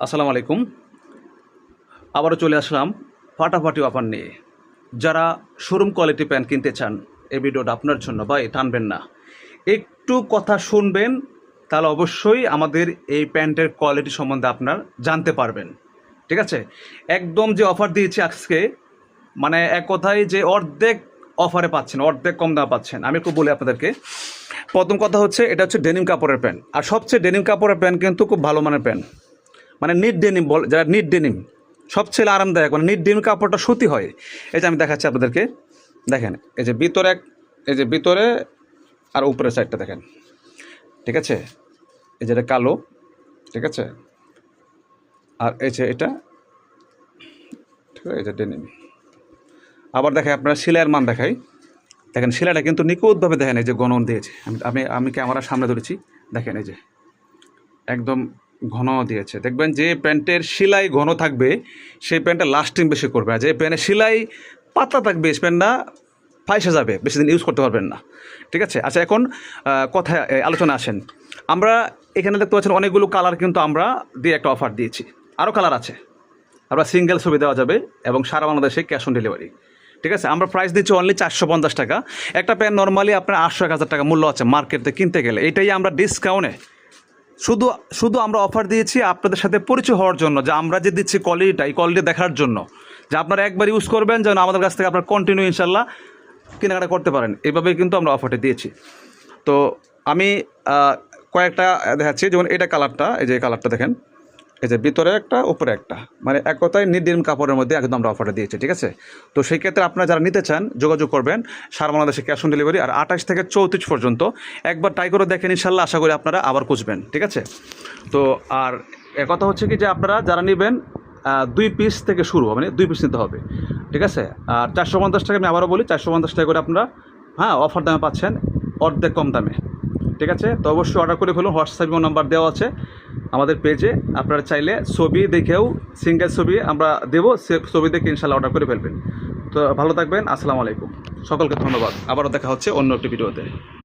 আসসালামু আলাইকুম। আবারও চলে আসলাম ফাটাফাটি অফার নিয়ে। যারা শোরুম কোয়ালিটি প্যান্ট কিনতে চান, এই ভিডিওটা আপনার জন্য। ভাই টানবেন না, একটু কথা শুনবেন, তাহলে অবশ্যই আমাদের এই প্যান্টের কোয়ালিটি সম্বন্ধে আপনার জানতে পারবেন। ঠিক আছে, একদম যে অফার দিয়েছি আজকে, মানে এক কথায় যে অর্ধেক অফারে পাচ্ছেন, অর্ধেক কম দামে পাচ্ছেন। আমি একটু বলি আপনাদেরকে। প্রথম কথা হচ্ছে, এটা হচ্ছে ডেনিম কাপড়ের প্যান্ট, আর সবচেয়ে ডেনিম কাপড়ের প্যান্ট কিন্তু খুব ভালো মানের প্যান্ট, মানে নিট ডেনিম বল, যারা নিট ডেনিম সবচেয়ে আরামদায়ক, মানে নিট ডেনিম কাপড়টা সুতি হয়। এই যে আমি দেখাচ্ছি আপনাদেরকে, দেখেন এই যে ভিতরে এই যে ভিতরে আর উপরের সাইডটা দেখেন। ঠিক আছে, এই যে এটা কালো, ঠিক আছে, আর এই যে এটা, ঠিক আছে, এই যে ডেনিম। আবার দেখেন আপনারা সেলাইয়ের মান দেখাই, দেখেন সেলাইটা কিন্তু নিখুঁতভাবে দেখেন, এই যে গণন দিয়েছে। আমি ক্যামেরার সামনে ধরেছি, দেখেন এই যে একদম ঘন দিয়েছে। দেখবেন যে প্যান্টের সেলাই ঘন থাকবে সেই প্যান্টটা লাস্টিং বেশি করবে, আর যে প্যান্টের সেলাই পাতলা থাকবে সেই প্যান্টটা ফাইসে যাবে, বেশি দিন ইউজ করতে পারবেন না। ঠিক আছে, আচ্ছা এখন কথায় আলোচনা আসেন। আমরা এখানে দেখতে পাচ্ছেন অনেকগুলো কালার কিন্তু আমরা দিয়ে একটা অফার দিয়েছি, আরও কালার আছে। আমরা সিঙ্গেল ছবি দেওয়া যাবে এবং সারা বাংলাদেশে ক্যাশ অন ডেলিভারি। ঠিক আছে, আমরা প্রাইস দিচ্ছি অনলি 450 টাকা। একটা প্যান্ট নর্মালি আপনার 800-1000 টাকা মূল্য আছে মার্কেটে কিনতে গেলে, এটাই আমরা ডিসকাউন্টে শুধু আমরা অফার দিয়েছি আপনাদের সাথে পরিচয় হওয়ার জন্য, যে আমরা যে দিচ্ছি কোয়ালিটিটা, এই কোয়ালিটি দেখার জন্য, যে আপনারা একবার ইউজ করবেন যেন আমাদের কাছ থেকে আপনার কন্টিনিউ ইনশাল্লাহ কেনাকাটা করতে পারেন। এইভাবেই কিন্তু আমরা অফারটা দিয়েছি। তো আমি কয়েকটা দেখাচ্ছি, যেমন এটা কালারটা, এই যে কালারটা দেখেন, এই যে ভিতরে একটা উপরে একটা, মানে এক কথায় নির্দিন কাপড়ের মধ্যে একদম আমরা অফারটা দিয়েছি। ঠিক আছে, তো সেই ক্ষেত্রে আপনারা যারা নিতে চান যোগাযোগ করবেন, সারা বাংলাদেশে ক্যাশ অন ডেলিভারি। আর 28 থেকে 34 পর্যন্ত একবার ট্রাই করে দেখেন, ইনশাল্লাহ আশা করি আপনারা আবার খুঁজবেন। ঠিক আছে, তো আর কথা হচ্ছে কি, যে আপনারা যারা নেবেন 2 পিস থেকে শুরু, মানে 2 পিস নিতে হবে। ঠিক আছে, আর 450 টাকা, আমি আবারও বলি 450 টাকা করে আপনারা অফার দামে পাচ্ছেন, অর্ধেক কম দামে। ঠিক আছে, তো অবশ্যই অর্ডার করে ফেলুন। হোয়াটসঅ্যাপ নাম্বার দেওয়া আছে আমাদের পেজে, আপনারা চাইলে ছবি দেখেও, সিঙ্গেল ছবি আমরা দেবো, সে ছবি দেখে ইনশাল্লাহ অর্ডার করে ফেলবেন। তো ভালো থাকবেন, আসসালামু আলাইকুম, সকলকে ধন্যবাদ। আবারও দেখা হচ্ছে অন্য একটি ভিডিওতে।